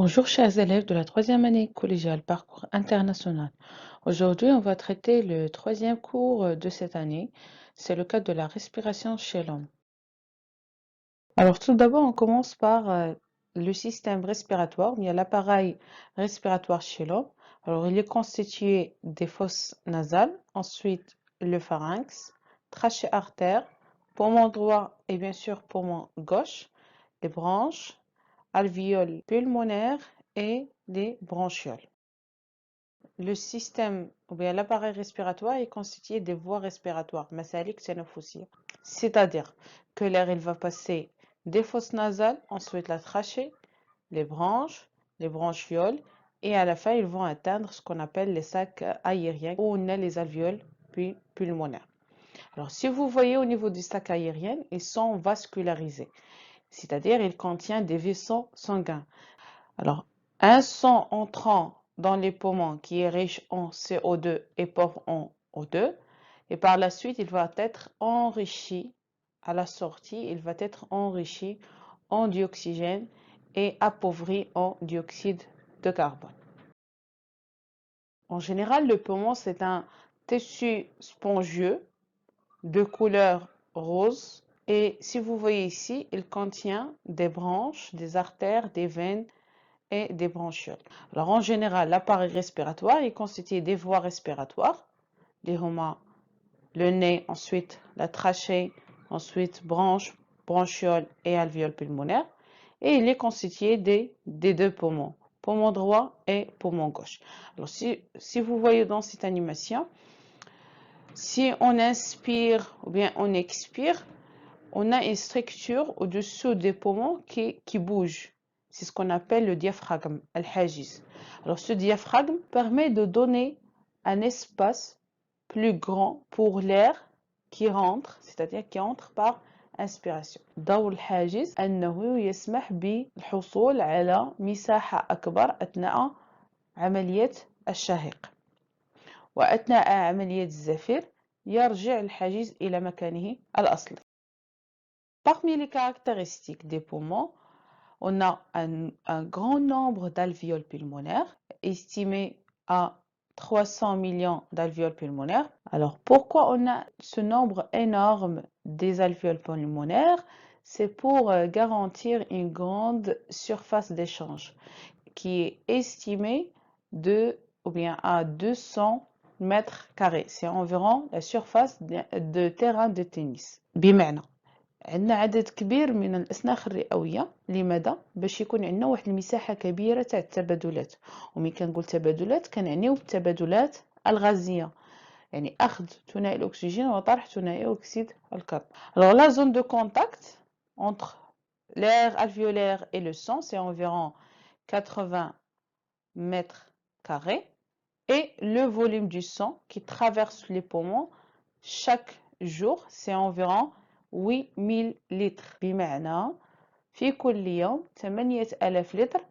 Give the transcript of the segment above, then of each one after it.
Bonjour chers élèves de la troisième année collégiale Parcours International. Aujourd'hui, on va traiter le troisième cours de cette année. C'est le cas de la respiration chez l'homme. Alors tout d'abord, on commence par le système respiratoire. Il y a l'appareil respiratoire chez l'homme. Alors il est constitué des fosses nasales, ensuite le pharynx, trachée artère, poumon droit et bien sûr poumon gauche, les branches, alvéoles pulmonaires et des bronchioles. Le système ou bien l'appareil respiratoire est constitué des voies respiratoires, مسالك تنفسية. C'est-à-dire que l'air il va passer des fosses nasales, ensuite la trachée, les branches, les bronchioles et à la fin ils vont atteindre ce qu'on appelle les sacs aériens où on a les alvéoles puis pulmonaires. Alors si vous voyez au niveau du sac aérien, ils sont vascularisés, c'est-à-dire ils contiennent des vaisseaux sanguins. Alors, un sang entrant dans les poumons qui est riche en CO2 et pauvre en O2, et par la suite, il va être enrichi à la sortie, il va être enrichi en dioxygène et appauvri en dioxyde de carbone. En général, le poumon, c'est un tissu spongieux de couleur rose. Et si vous voyez ici, il contient des branches, des artères, des veines et des bronchioles. Alors en général, l'appareil respiratoire est constitué des voies respiratoires, les homas, le nez, ensuite la trachée, ensuite bronchioles et alvéoles pulmonaires, et il est constitué des deux poumons, poumon droit et poumon gauche. Alors si vous voyez dans cette animation, si on inspire ou bien on expire, on a une structure au-dessous des poumons qui bouge. C'est ce qu'on appelle le diaphragme, al-hajiz. Alors ce diaphragme permet de donner un espace plus grand pour l'air qui rentre, c'est-à-dire qui entre par inspiration. دور الحاجز أنه يسمح بالحصول على مساحة أكبر أثناء عملية الشهيق. وأثناء عملية الزفير يرجع الحاجز إلى مكانه الأصلي. Parmi les caractéristiques des poumons, on a un grand nombre d'alvéoles pulmonaires, estimé à 300 millions d'alvéoles pulmonaires. Alors pourquoi on a ce nombre énorme des alvéoles pulmonaires? C'est pour garantir une grande surface d'échange qui est estimée à 200 mètres carrés. C'est environ la surface de terrain de tennis. بمعنى عندنا عدد كبير من الأسناخ الرئوية. لماذا؟ باش يكون عندنا واحد المساحة كبيرة تاع التبادلات. ومن كنقول تبادلات كنعنيو بالتبادلات الغازية، يعني أخذ ثنائي الأكسجين وطرح ثنائي أكسيد الكربون. Alors la zone de contact entre l'air alvéolaire et le sang, c'est environ 80 mètres carrés. Et le volume du sang qui traverse les poumons chaque jour, c'est environ 8000 litres. بمعنى في كل يوم 8000 لتر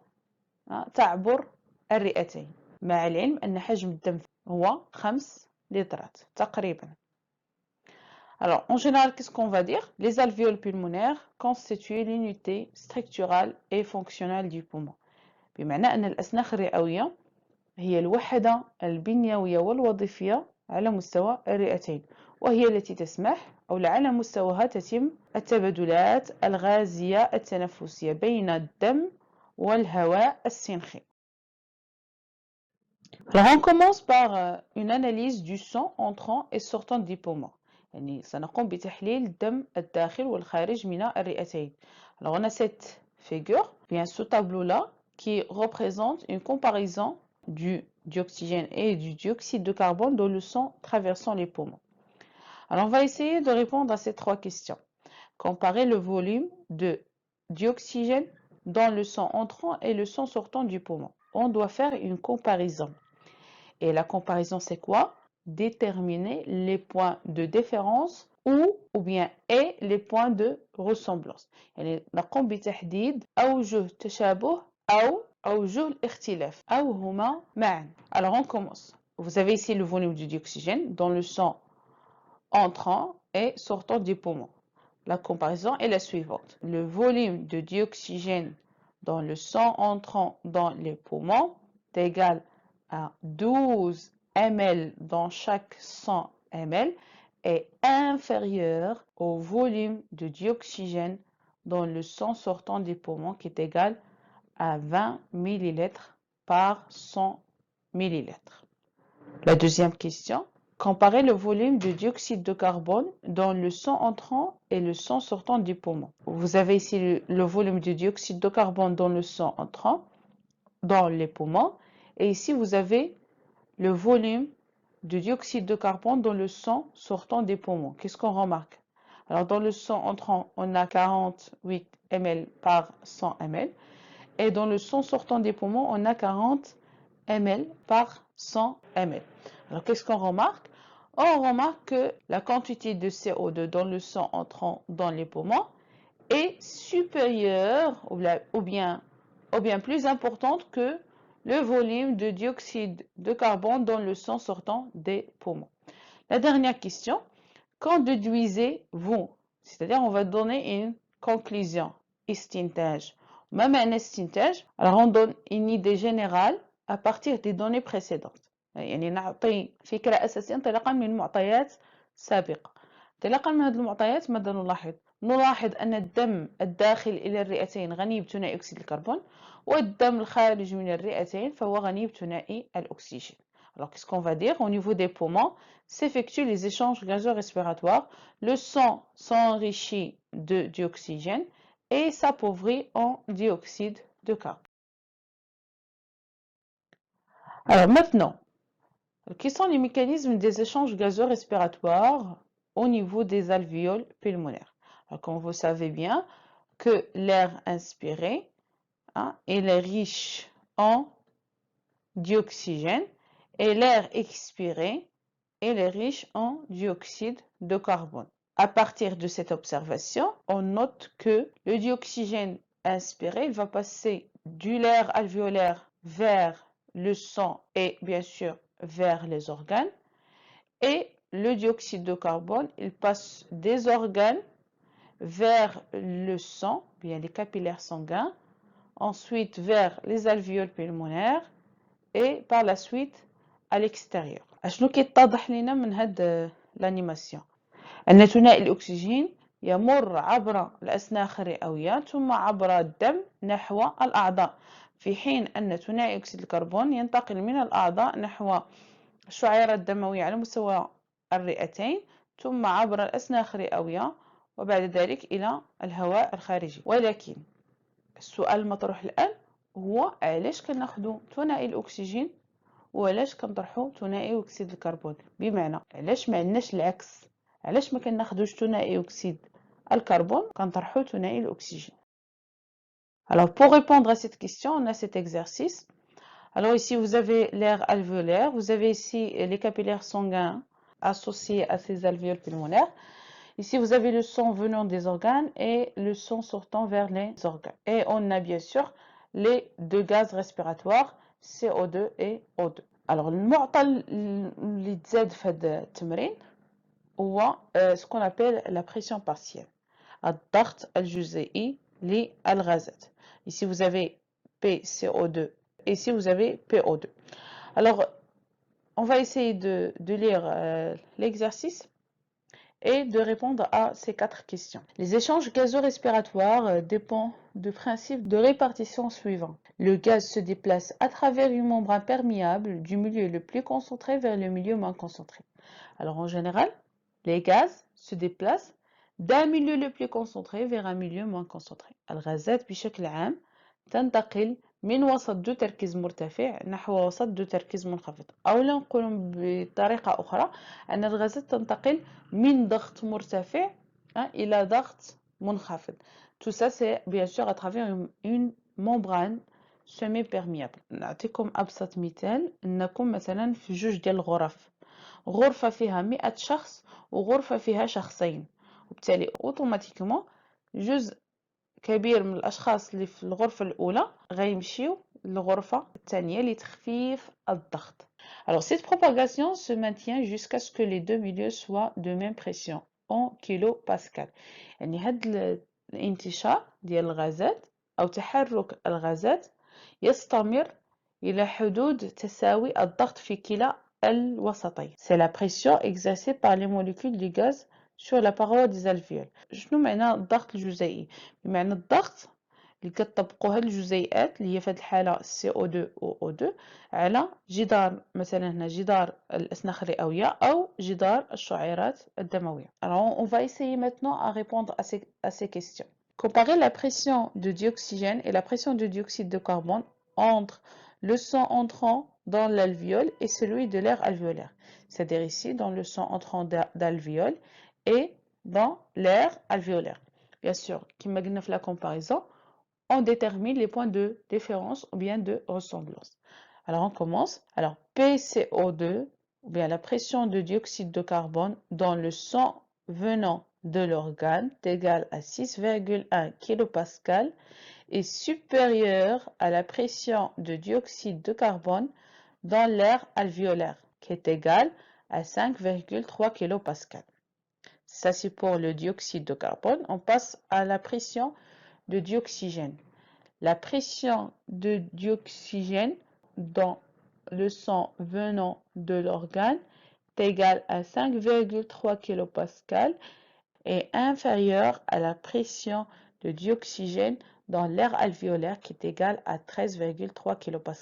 تعبر الرئتين، مع العلم أن حجم الدم هو 5 لترات تقريبا. Alors, en général, qu'est-ce qu'on va dire? Les alvéoles pulmonaires constituent l'unité structurale et fonctionnelle du poumon. بمعنى أن الأسناخ الرئوية هي الوحدة البنيوية والوظيفية على مستوى الرئتين، وهي التي تسمح أو على مستواها تتم التبادلات الغازية التنفسية بين الدم والهواء السنخي. Alors on commence par une analyse du sang entrant et sortant des poumons. يعني سنقوم بتحليل الدم الداخل والخارج من الرئتين. Alors on a cette figure, bien ce tableau-là, qui représente une comparaison du dioxygène et du dioxyde de carbone dans le sang traversant les poumons. Alors on va essayer de répondre à ces trois questions. Comparer le volume de dioxygène dans le sang entrant et le sang sortant du poumon. On doit faire une comparaison. Et la comparaison, c'est quoi? Déterminer les points de différence ou bien et les points de ressemblance. يعني نقوم بتحديد أوجه تشابه أو أوجه الاختلاف أو هما معا. Alors on commence. Vous avez ici le volume du dioxygène dans le sang entrant et sortant du poumon. La comparaison est la suivante. Le volume de dioxygène dans le sang entrant dans les poumons est égal à 12 ml dans chaque 100 ml est inférieur au volume de dioxygène dans le sang sortant des poumons qui est égal à 20 ml par 100 ml. La deuxième question, comparez le volume de dioxyde de carbone dans le sang entrant et le sang sortant des poumons. Vous avez ici le volume de dioxyde de carbone dans le sang entrant, dans les poumons, et ici vous avez le volume de dioxyde de carbone dans le sang sortant des poumons. Qu'est-ce qu'on remarque? Alors dans le sang entrant, on a 48 ml par 100 ml, et dans le sang sortant des poumons, on a 40 ml par 100 ml. Alors qu'est-ce qu'on remarque? On remarque que la quantité de CO2 dans le sang entrant dans les poumons est supérieure ou bien plus importante que le volume de dioxyde de carbone dans le sang sortant des poumons. La dernière question, qu'en déduisez-vous? C'est-à-dire, on va donner une conclusion, istintaj. Même un istintaj, alors on donne une idée générale à partir des données précédentes. يعني نعطي فكرة أساسية انطلاقا من معطيات سابقة. انطلاقا من هذه المعطيات ماذا نلاحظ؟ نلاحظ أن الدم الداخل إلى الرئتين غني بثنائي أكسيد الكربون والدم الخارج من الرئتين فهو غني بثنائي الأكسجين. Alors qu'est-ce qu'on va dire? Au niveau des poumons, s'effectuent les échanges gazorespiratoires. Le sang s'enrichit de dioxygène et s'appauvrit en dioxyde de carbone. Alors maintenant, quels sont les mécanismes des échanges gazorespiratoires au niveau des alvéoles pulmonaires? Alors, comme vous savez bien que l'air inspiré il est riche en dioxygène et l'air expiré il est riche en dioxyde de carbone. À partir de cette observation, on note que le dioxygène inspiré va passer de l'air alvéolaire vers le sang et bien sûr vers les organes. Et le dioxyde de carbone, il passe des organes vers le sang, bien les capillaires sanguins, ensuite vers les alvéoles pulmonaires et par la suite à l'extérieur. أشنو كيتضح لنا من هاد l'animation؟ أن ثنائي الأكسجين يمر عبر الأسناخ الرئوية ثم عبر الدم نحو الأعضاء، في حين أن ثنائي أكسيد الكربون ينتقل من الأعضاء نحو الشعيرات الدموية على مستوى الرئتين ثم عبر الأسناخ الرئوية وبعد ذلك إلى الهواء الخارجي. ولكن السؤال المطروح الآن هو علاش كناخدو ثنائي الأكسجين وعلاش كنطرحو ثنائي أكسيد الكربون؟ بمعنى علاش ما عندناش العكس؟ علاش ما كناخدوش ثنائي أكسيد الكربون كنطرحو ثنائي الأكسجين؟ Alors pour répondre à cette question, on a cet exercice. Alors ici vous avez l'air alvéolaire, vous avez ici les capillaires sanguins associés à ces alvéoles pulmonaires. Ici vous avez le sang venant des organes et le sang sortant vers les organes. Et on a bien sûr les deux gaz respiratoires CO2 et O2. Alors المعطى اللي تزاد في هذا التمرين هو ce qu'on appelle la pression partielle. الضغط الجزيئي للغازات. Ici vous avez PCO2 et ici vous avez PO2. Alors on va essayer de lire l'exercice et de répondre à ces 4 questions. Les échanges gazorespiratoires dépendent du principe de répartition suivant. Le gaz se déplace à travers une membrane perméable du milieu le plus concentré vers le milieu moins concentré. Alors en général, les gaz se déplacent d'un milieu le plus concentré vers un milieu moins concentré. الغازات بشكل عام تنتقل من وسط ذو تركيز مرتفع نحو وسط ذو تركيز منخفض، أو نقول بطريقة أخرى أن الغازات تنتقل من ضغط مرتفع إلى ضغط منخفض. Tout ça c'est bien sûr à travers une membrane semi-perméable. نعطيكم أبسط مثال، أنكم مثلا في جوج ديال الغرف، غرفة فيها 100 شخص وغرفة فيها شخصين، وبالتالي اوتوماتيكمون جزء كبير من الأشخاص اللي في الغرفة الأولى غيمشيو للغرفة الثانية لتخفيف الضغط. Alors cette propagation se maintient jusqu'à ce que les deux milieux soient de même pression en kilopascal. يعني هاد الانتشار ديال الغازات أو تحرك الغازات يستمر إلى حدود تساوي الضغط في كلا الوسطين. C'est la pression exercée par les molécules du gaz sur la paroi des alvéoles. شنو معنى الضغط الجزيئي؟ بمعنى الضغط اللي كتطبقوا هاد الجزيئات اللي هي في هاد الحالة CO2 و O2 على جدار، مثلا هنا جدار الأسنخ الرئوية أو جدار الشعيرات الدموية. Alors on va essayer maintenant à répondre à ces questions. Comparer la pression de dioxygène et la pression de dioxyde de carbone entre le sang entrant dans l'alvéole et celui de l'air alvéolaire. C'est-à-dire ici dans le sang entrant d'alvéole et dans l'air alvéolaire. Bien sûr, comme on a fait la comparaison, on détermine les points de différence ou bien de ressemblance. Alors on commence. Alors PCO2 ou bien la pression de dioxyde de carbone dans le sang venant de l'organe est égale à 6,1 kPa est supérieure à la pression de dioxyde de carbone dans l'air alvéolaire qui est égale à 5,3 kPa. Ça c'est pour le dioxyde de carbone. On passe à la pression de dioxygène. La pression de dioxygène dans le sang venant de l'organe est égale à 5,3 kPa et inférieure à la pression de dioxygène dans l'air alvéolaire qui est égale à 13,3 kPa.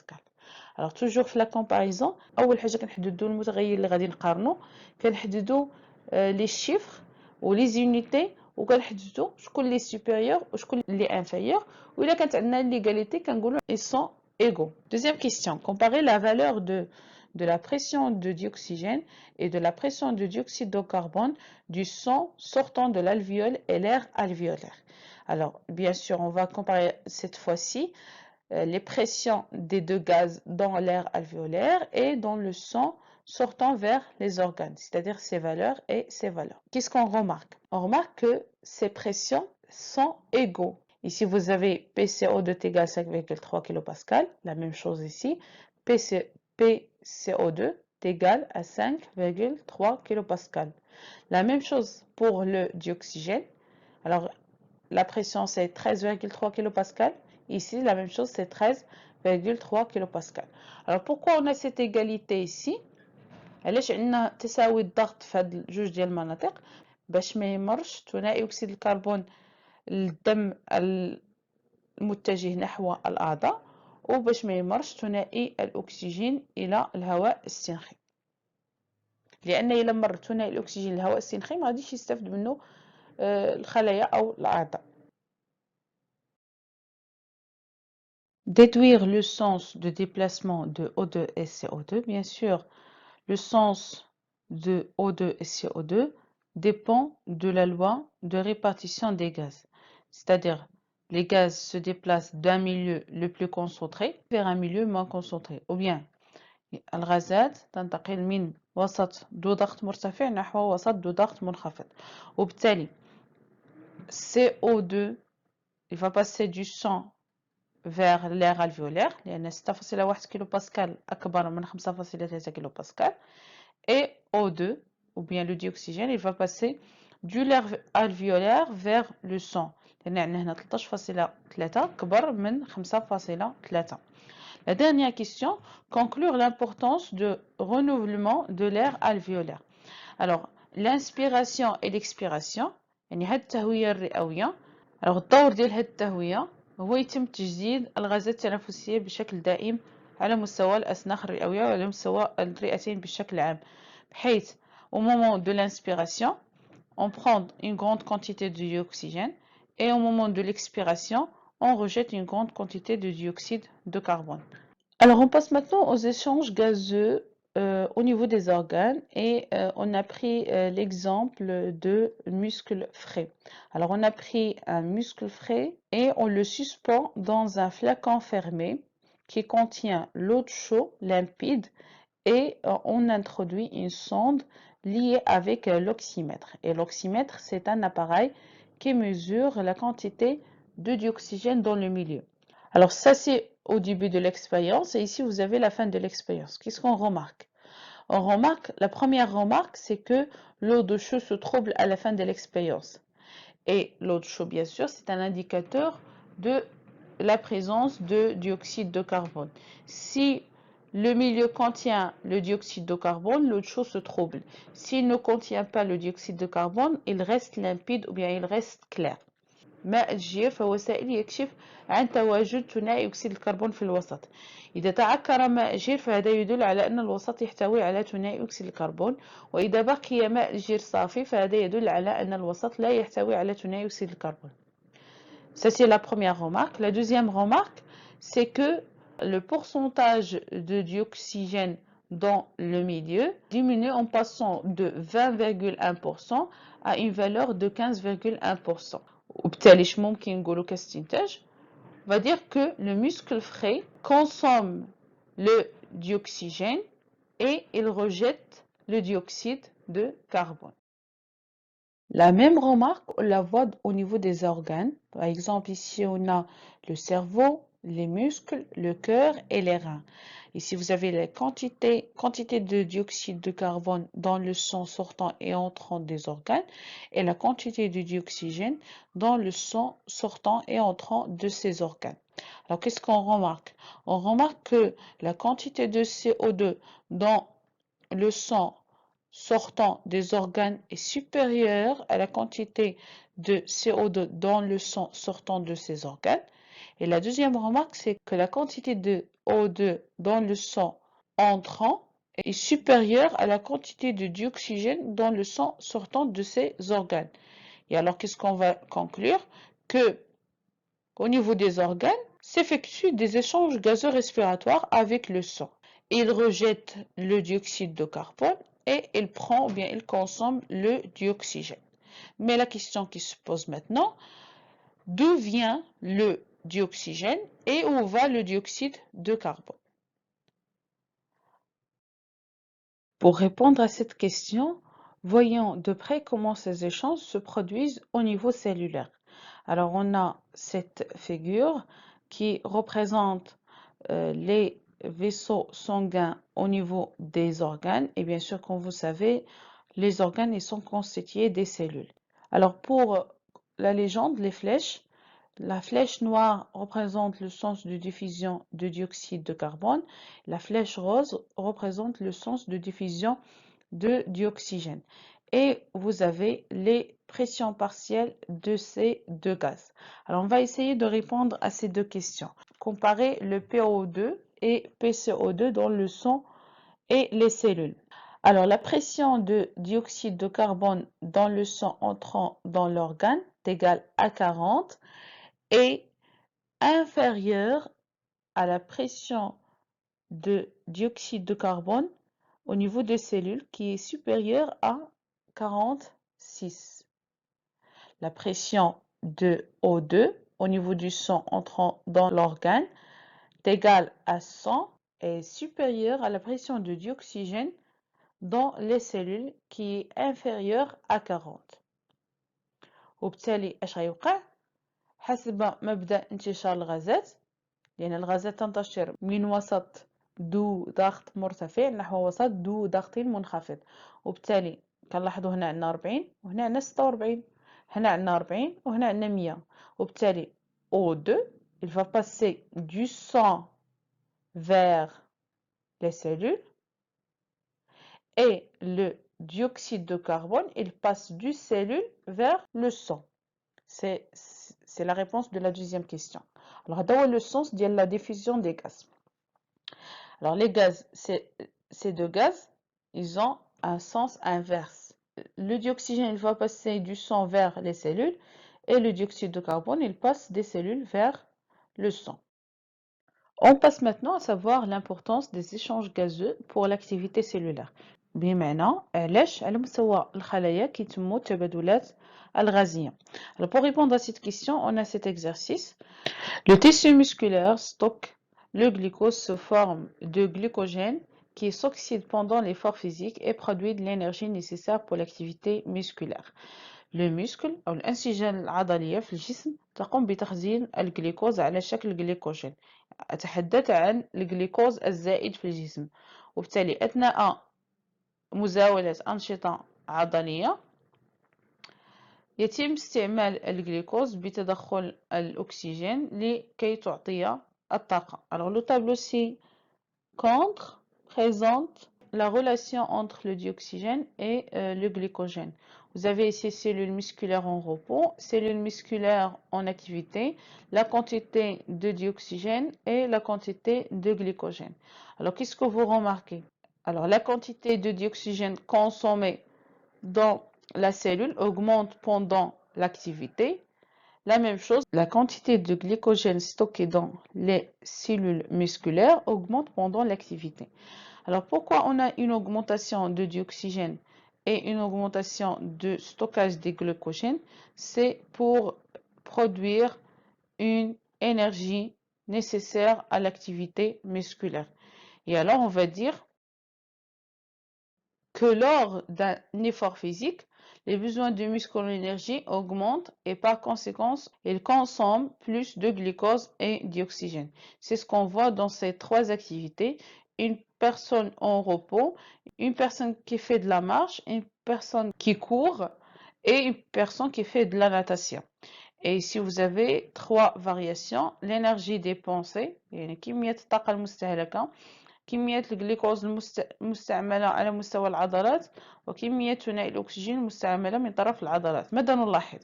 Alors toujours في la comparaison اول حاجه كنحددوا المتغير اللي غادي نقارنوا كنحددوا لي شيفر ولي زونيتي وكنحددوا شكون اللي سوبيريور وشكون اللي انفيريور وإلا كانت عندنا l'égalité كنقولوا ils sont égaux. Deuxième question, comparer la valeur de la pression de dioxygène et de la pression de dioxyde de carbone du sang sortant de l'alvéole et l'air alvéolaire. Alors, bien sûr, on va comparer cette fois-ci les pressions des deux gaz dans l'air alvéolaire et dans le sang sortant vers les organes, c'est-à-dire ces valeurs et ces valeurs. Qu'est-ce qu'on remarque? On remarque que ces pressions sont égaux. Ici, vous avez PCO2 égale 5,3 kPa, la même chose ici, PCO2 égale à 5,3 kPa. La même chose pour le dioxygène. Alors, la pression c'est 13,3 kPa. Ici, la même chose, c'est 13,3 kPa. Alors, pourquoi on a cette égalité ici? علاش عندنا تساوي الضغط في هاد جوج ديال المناطق باش ما يمرش ثنائي اكسيد الكربون للدم المتجه نحو الاعضاء وباش ما يمرش ثنائي الاكسجين الى الهواء السنخي، لان الا مر ثنائي الاكسجين للهواء السنخي ما غاديش يستافد منه الخلايا او الاعضاء. Déduire le sens de déplacement de O2 et CO2. Bien sûr, le sens de O2 et CO2 dépend de la loi de répartition des gaz. C'est-à-dire, les gaz se déplacent d'un milieu le plus concentré vers un milieu moins concentré. Ou bien, الغازات تنتقل من وسط ذو ضغط مرتفع نحو وسط ذو ضغط منخفض. وبالتالي CO2 il va passer du sang vers l'air alvéolaire لأن 6.1 كيلوباسكال أكبر من 5.3 كيلوباسكال et O2 ou bien le dioxygène il va passer du l'air alvéolaire vers le sang لأن عندنا هنا 13.3 كبر من 5.3. La dernière question, conclure l'importance de renouvellement de l'air alvéolaire. Alors l'inspiration et l'expiration يعني هاد التهوية الرئوية. Alors الدور ديال هاد التهوية هو يتم تجديد الغازات التنفسية بشكل دائم على مستوى الأسنان الرئوية وعلى مستوى الرئتين بشكل عام بحيث au moment de l'inspiration on prend une grande quantité de dioxygène et au moment de l'expiration on rejette une grande quantité de dioxyde de carbone. Alors on passe maintenant aux échanges gazeux au niveau des organes et on a pris l'exemple de muscle frais. Alors on a pris un muscle frais et on le suspend dans un flacon fermé qui contient l'eau de chaud limpide et on introduit une sonde liée avec l'oxymètre. Et l'oxymètre c'est un appareil qui mesure la quantité de dioxygène dans le milieu. Alors ça c'est au début de l'expérience et ici vous avez la fin de l'expérience. Qu'est-ce qu'on remarque? On remarque, la première remarque c'est que l'eau de chaud se trouble à la fin de l'expérience. Et l'eau de chaud bien sûr c'est un indicateur de la présence de dioxyde de carbone. Si le milieu contient le dioxyde de carbone, l'eau chaude se trouble. S'il ne contient pas le dioxyde de carbone, il reste limpide ou bien il reste clair. ماء الجير فهو سائل يكشف عن تواجد ثنائي أكسيد الكربون في الوسط. إذا تعكر ماء الجير فهذا يدل على أن الوسط يحتوي على ثنائي أكسيد الكربون، وإذا بقي ماء الجير صافي فهذا يدل على أن الوسط لا يحتوي على ثنائي أكسيد الكربون. Ça, c'est la première remarque. La deuxième remarque, c'est que le pourcentage de dioxygène dans le milieu diminue en passant de 20,1% à une valeur de 15,1%. وبالتالي اش ممكن نقولوا كاستنتاج on va dire que le muscle frais consomme le dioxygène et il rejette le dioxyde de carbone. La même remarque, on la voit au niveau des organes. Par exemple, ici, on a le cerveau, les muscles, le cœur et les reins. Ici, vous avez la quantité de dioxyde de carbone dans le sang sortant et entrant des organes et la quantité de dioxygène dans le sang sortant et entrant de ces organes. Alors, qu'est-ce qu'on remarque? On remarque que la quantité de CO2 dans le sang sortant des organes est supérieure à la quantité de CO2 dans le sang sortant de ces organes. Et la deuxième remarque, c'est que la quantité de O2 dans le sang entrant est supérieure à la quantité de dioxygène dans le sang sortant de ces organes. Et alors, qu'est-ce qu'on va conclure? Que au niveau des organes, s'effectuent des échanges gazeux respiratoires avec le sang. Il rejette le dioxyde de carbone et il prend ou bien il consomme le dioxygène. Mais la question qui se pose maintenant, d'où vient le dioxygène et où va le dioxyde de carbone? Pour répondre à cette question, voyons de près comment ces échanges se produisent au niveau cellulaire. Alors on a cette figure qui représente les vaisseaux sanguins au niveau des organes. Et bien sûr, comme vous savez, les organes ils sont constitués des cellules. Alors pour la légende, les flèches, la flèche noire représente le sens de diffusion de dioxyde de carbone. La flèche rose représente le sens de diffusion de dioxygène. Et vous avez les pressions partielles de ces deux gaz. Alors, on va essayer de répondre à ces deux questions. Comparer le PO2 et PCO2 dans le sang et les cellules. Alors, la pression de dioxyde de carbone dans le sang entrant dans l'organe est égale à 40 et inférieure à la pression de dioxyde de carbone au niveau des cellules qui est supérieure à 46. La pression de O2 au niveau du sang entrant dans l'organe est égale à 100 et supérieure à la pression de dioxygène dans les cellules qui est inférieure à 40. وبالتالي اش غيوقع حسب مبدأ انتشار الغازات لأن الغازات تنتشر من وسط ذو ضغط مرتفع نحو وسط ذو ضغط منخفض وبالتالي كنلاحظوا هنا عندنا 40 وهنا عندنا 46 هنا عندنا 40 وهنا عندنا 100 وبالتالي O2 il va passer du sang vers les cellules et le dioxyde de carbone il passe du cellule vers le sang. C'est la réponse de la deuxième question. Alors, هذا هو le sens de la diffusion des gaz. Alors, les gaz, ces deux gaz, ils ont un sens inverse. Le dioxygène, il va passer du sang vers les cellules et le dioxyde de carbone, il passe des cellules vers le sang. On passe maintenant à savoir l'importance des échanges gazeux pour l'activité cellulaire. بمعنى علاش على مستوى الخلايا كيتموا التبادلات الغازية. Alors pour répondre à cette question, on a cet exercice. Le tissu musculaire stocke le glucose sous forme de glycogène qui s'oxyde pendant l'effort physique et produit de l'énergie nécessaire pour l'activité musculaire. Le muscle أو الأنسجة العضلية في الجسم تقوم بتخزين الجلوكوز على شكل جليكوجين. أتحدث عن الجلوكوز الزائد في الجسم وبالتالي أثناء مزاولة أنشطة عضلية يتم استعمال الجلوكوز بتدخل الأكسجين لكي تعطي الطاقة. Alors le tableau ci présente la relation entre le dioxygène et le glycogène. Vous avez ici cellules musculaires en repos, cellules musculaires en activité, la quantité de dioxygène et la quantité de glycogène. Alors, qu'est-ce que vous remarquez? Alors, la quantité de dioxygène consommée dans la cellule augmente pendant l'activité. La même chose, la quantité de glycogène stocké dans les cellules musculaires augmente pendant l'activité. Alors, pourquoi on a une augmentation de dioxygène et une augmentation de stockage des glycogènes? C'est pour produire une énergie nécessaire à l'activité musculaire. Et alors, on va dire que lors d'un effort physique, les besoins de muscles en énergie augmentent et par conséquent, ils consomment plus de glucose et d'oxygène. C'est ce qu'on voit dans ces trois activités. Une personne en repos, une personne qui fait de la marche, une personne qui court et une personne qui fait de la natation. Et ici, vous avez trois variations. L'énergie dépensée, كمية الجليكوز المستعملة على مستوى العضلات وكمية ثنائي الأكسجين المستعملة من طرف العضلات. ماذا نلاحظ؟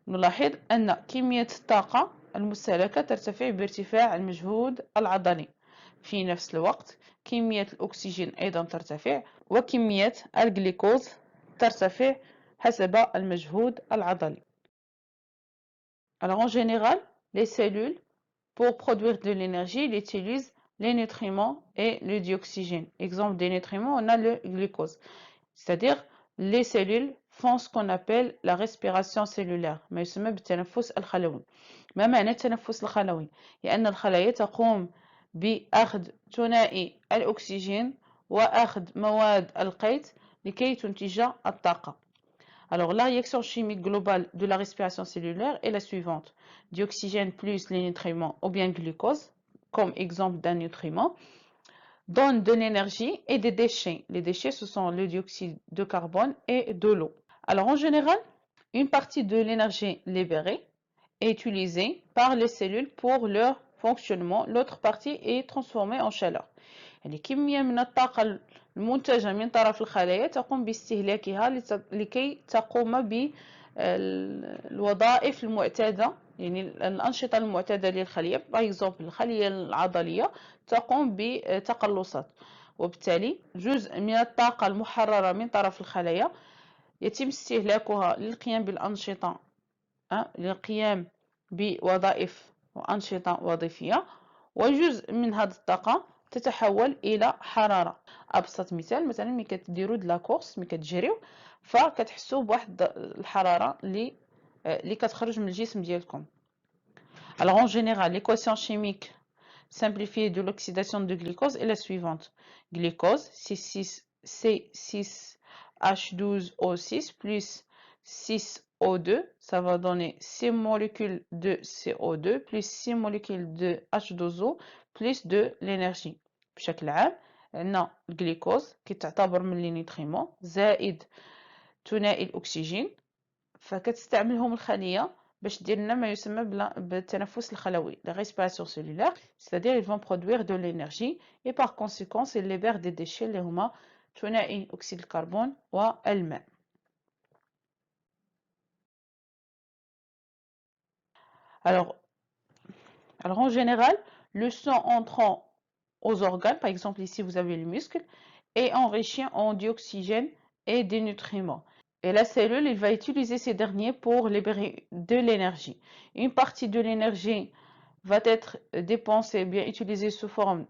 نلاحظ أن كمية الطاقة المستهلكة ترتفع بارتفاع المجهود العضلي. في نفس الوقت كمية الأكسجين أيضا ترتفع وكمية الجليكوز ترتفع حسب المجهود العضلي. Alors en général, les cellules, pour produire de l'énergie, ils utilisent les nutriments et le dioxygène. Exemple des nutriments, on a le glucose. C'est-à-dire, les cellules font ce qu'on appelle la respiration cellulaire. ما يسمى بالتنفس الخلوي. ما معنى التنفس الخلوي؟ لأن الخلايا تقوم بأخذ ثنائي الأكسجين وأخذ مواد القيت لكي تنتج الطاقة. Alors, la réaction chimique globale de la respiration cellulaire est la suivante. Dioxygène plus les nutriments ou bien glucose, comme exemple d'un nutriment, donne de l'énergie et des déchets. Les déchets, ce sont le dioxyde de carbone et de l'eau. Alors, en général, une partie de l'énergie libérée est utilisée par les cellules pour leur fonctionnement. L'autre partie est transformée en chaleur. يعني كمية من الطاقة المنتجة من طرف الخلايا تقوم باستهلاكها لكي تقوم بالوظائف المعتادة، يعني الأنشطة المعتادة للخلية. باغ الخلية العضلية تقوم بتقلصات، وبالتالي جزء من الطاقة المحررة من طرف الخلايا يتم استهلاكها للقيام بالأنشطة، للقيام بوظائف وأنشطة وظيفية، وجزء من هذه الطاقة تتحول الى حراره. ابسط مثال مثلا ملي كديروا د لا كورس ملي كتجريو فكتحسوا بواحد الحراره اللي كتخرج من الجسم ديالكم. Alors en général, l'équation chimique simplifiée de l'oxydation de glucose est la suivante. Glucose C6H12O6 plus 6O2, ça va donner 6 molécules de CO2 plus 6 molécules de H2O plus de l'énergie. بشكل عام عندنا الجليكوز كيتعتبر من لي نيتريمون زائد ثنائي الأكسجين، فكتستعملهم الخلية باش دير لنا ما يسمى بالتنفس الخلوي, la respiration cellulaire, c'est-à-dire ils vont produire de l'énergie et par conséquent ils libèrent des déchets اللي هما ثنائي أكسيد الكربون والماء. Alors en général, le sang entrant aux organes, par exemple ici vous avez le muscle, est enrichi en dioxygène et des nutriments. Et la cellule, il va utiliser ces derniers pour libérer de l'énergie. Une partie de l'énergie va être dépensée, bien utilisée sous forme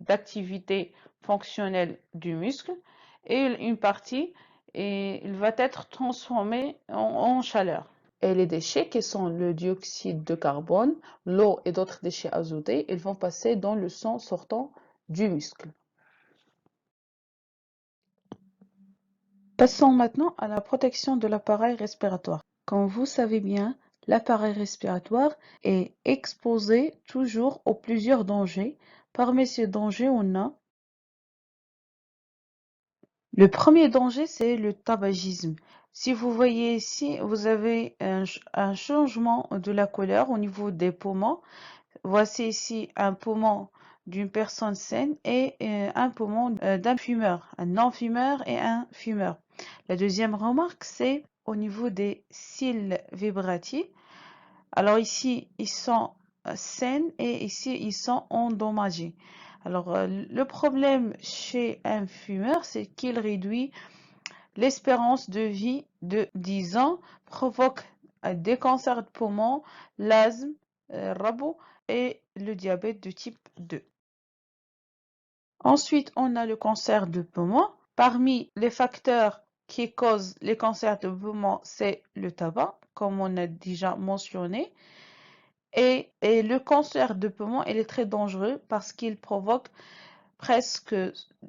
d'activité fonctionnelle du muscle, et une partie il va être transformée en chaleur. Et les déchets qui sont le dioxyde de carbone, l'eau et d'autres déchets azotés, ils vont passer dans le sang sortant du muscle. Passons maintenant à la protection de l'appareil respiratoire. Comme vous savez bien, l'appareil respiratoire est exposé toujours aux plusieurs dangers. Parmi ces dangers, on a le premier danger, c'est le tabagisme. Si vous voyez ici, vous avez un changement de la couleur au niveau des poumons. Voici ici un poumon d'une personne saine et un poumon d'un fumeur, un non-fumeur et un fumeur. La deuxième remarque, c'est au niveau des cils vibrati. Alors ici, ils sont sains et ici, ils sont endommagés. Alors, le problème chez un fumeur, c'est qu'il réduit l'espérance de vie de 10 ans, provoque des cancers de poumon, l'asthme, rabot et le diabète de type 2. Ensuite, on a le cancer de poumon. Parmi les facteurs qui causent les cancers de poumon, c'est le tabac, comme on a déjà mentionné. Et le cancer de poumon, il est très dangereux parce qu'il provoque presque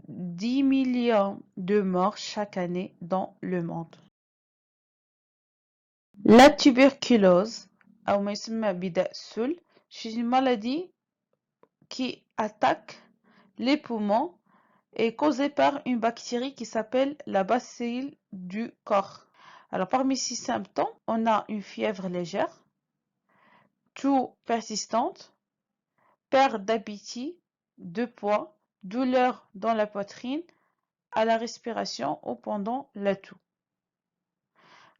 10 millions de morts chaque année dans le monde. La tuberculose, أو ما يسمى بداء السل, c'est une maladie qui attaque les poumons et causée par une bactérie qui s'appelle la bacille du corps. Alors parmi ces symptômes, on a une fièvre légère, toux persistante, perte d'appétit, de poids, douleur dans la poitrine, à la respiration ou pendant la toux.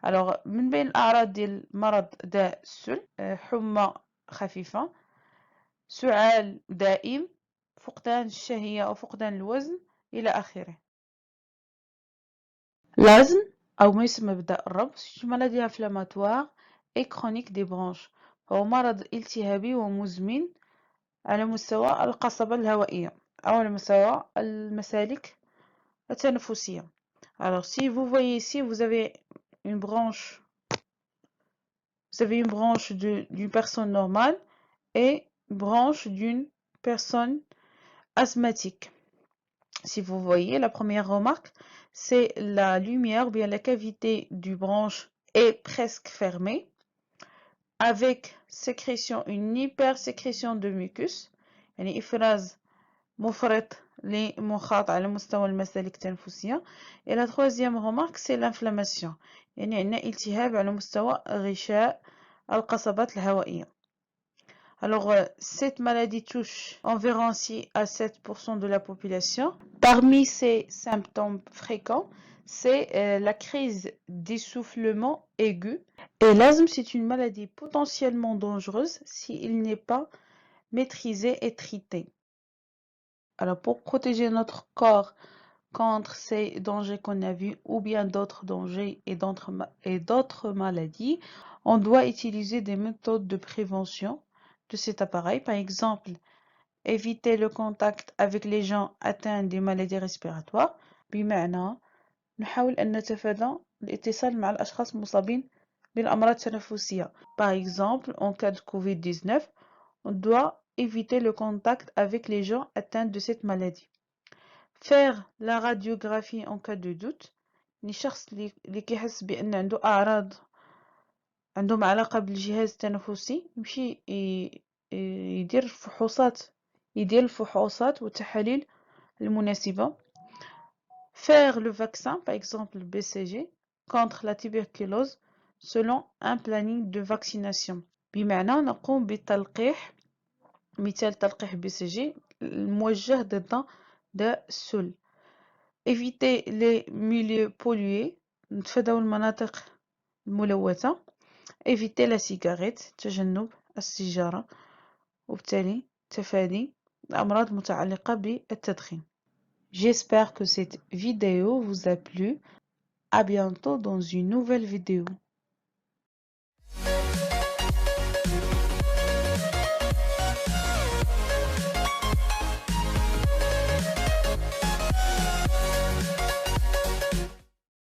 Alors من بين الأعراض ديال مرض داء السل حمى خفيفة، سعال دائم، فقدان الشهية أو فقدان الوزن إلى آخره. L'asthme, أو ما يسمى بداء الرب، c'est une maladie inflammatoire et chronique des branches. هو مرض التهابي ومزمن على مستوى القصبة الهوائية أو على مستوى المسالك التنفسية. Alors si vous voyez ici, vous avez une branche d'une personne normale et une branche d'une personne asthmatique. Si vous voyez, la première remarque, c'est la lumière ou bien la cavité du branche est presque fermée avec sécrétion, une hypersécrétion de mucus, يعني إفراز مفرط لمخاط على مستوى المسالك التنفسية. Et la troisième remarque, c'est l'inflammation, يعني عندنا التهاب على مستوى غشاء القصبات الهوائية. Alors, cette maladie touche environ 6 à 7% de la population. Parmi ces symptômes fréquents, c'est la crise d'essoufflement aigu. Et l'asthme, c'est une maladie potentiellement dangereuse s'il n'est pas maîtrisé et traité. Alors, pour protéger notre corps contre ces dangers qu'on a vus ou bien d'autres dangers et d'autres maladies, on doit utiliser des méthodes de prévention de cet appareil. Par exemple, éviter le contact avec les gens atteints des maladies respiratoires. بمعنى نحاول أن نتفادى الاتصال مع الأشخاص المصابين بالأمراض التنفسية. Par exemple, en cas de COVID-19, on doit éviter le contact avec les gens atteints de cette maladie. Faire la radiographie en cas de doute. الشخص اللي كيحس بأن عنده أعراض عندهم علاقة بالجهاز التنفسي يمشي يدير الفحوصات والتحاليل المناسبة. Faire le vaccin, par exemple le BCG, contre la tuberculose selon un planning de vaccination. بمعنى نقوم بالتلقيح، مثال تلقيح BCG الموجه ضد داء السل. Éviter les milieux pollués، نتفاداو المناطق الملوثة. Éviter la cigarette، تجنب السيجارة، وبالتالي تفادي الأمراض المتعلقة بالتدخين. J'espère que cette vidéo vous a plu. À bientôt dans une nouvelle vidéo.